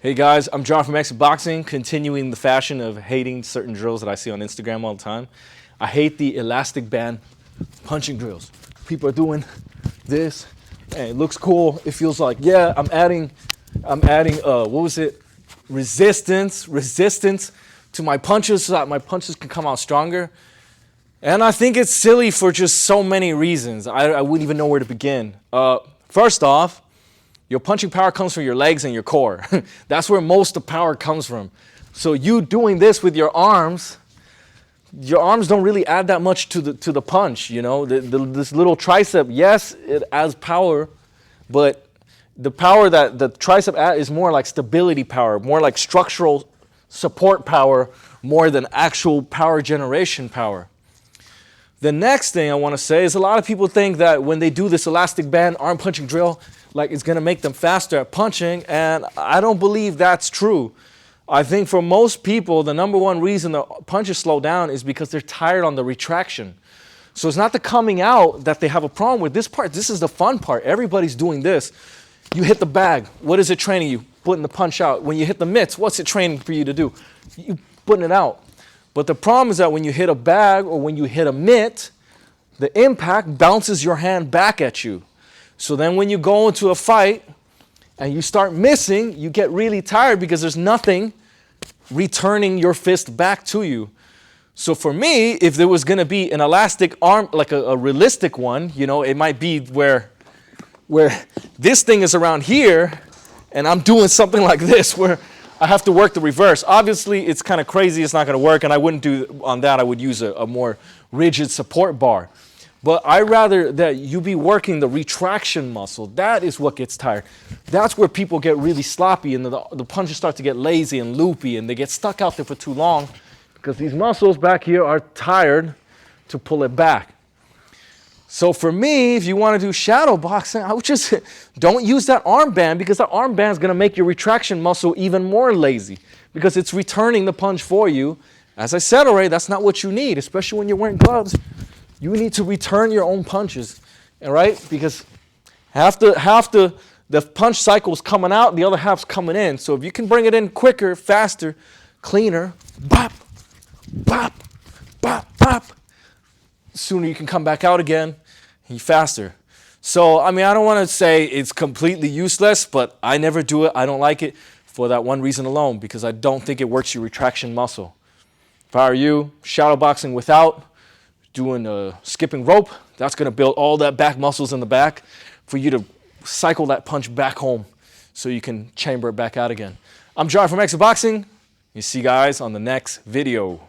Hey guys, I'm John from ShadowBoxing, continuing the fashion of hating certain drills that I see on Instagram all the time. I hate the elastic band punching drills. People are doing this, and it looks cool. It feels like, yeah, I'm adding, what was it? Resistance to my punches so that my punches can come out stronger. And I think it's silly for just so many reasons. I wouldn't even know where to begin. First off, your punching power comes from your legs and your core. That's where most of the power comes from. So you doing this with your arms don't really add that much to the punch, you know. This little tricep, yes, it adds power, but the power that the tricep adds is more like stability power, more like structural support power, more than actual power generation power. The next thing I want to say is a lot of people think that when they do this elastic band arm punching drill, like it's going to make them faster at punching, and I don't believe that's true. I think for most people, the number one reason the punches slow down is because they're tired on the retraction. So it's not the coming out that they have a problem with. This part, this is the fun part. Everybody's doing this. You hit the bag. What is it training you? Putting the punch out. When you hit the mitts, what's it training for you to do? You putting it out. But the problem is that when you hit a bag or when you hit a mitt, the impact bounces your hand back at you. So then when you go into a fight and you start missing, you get really tired because there's nothing returning your fist back to you. So for me, if there was going to be an elastic arm, like a realistic one, you know, it might be where this thing is around here and I'm doing something like this where I have to work the reverse. Obviously, it's kind of crazy. It's not going to work, and I wouldn't do on that. I would use a more rigid support bar. But I'd rather that you be working the retraction muscle. That is what gets tired. That's where people get really sloppy and the punches start to get lazy and loopy and they get stuck out there for too long because these muscles back here are tired to pull it back. So for me, if you want to do shadow boxing, I would just don't use that armband because that armband is going to make your retraction muscle even more lazy because it's returning the punch for you. As I said already, that's not what you need, especially when you're wearing gloves. You need to return your own punches, all right? Because half the punch cycle is coming out, the other half's coming in. So if you can bring it in quicker, faster, cleaner, bop, bop, bop, bop, sooner you can come back out again, and faster. So, I mean, I don't want to say it's completely useless, but I never do it. I don't like it for that one reason alone, because I don't think it works your retraction muscle. If I were you, shadow boxing without doing skipping rope, that's going to build all that back muscles in the back for you to cycle that punch back home so you can chamber it back out again. I'm John from ShadowBoxing. You see you guys on the next video.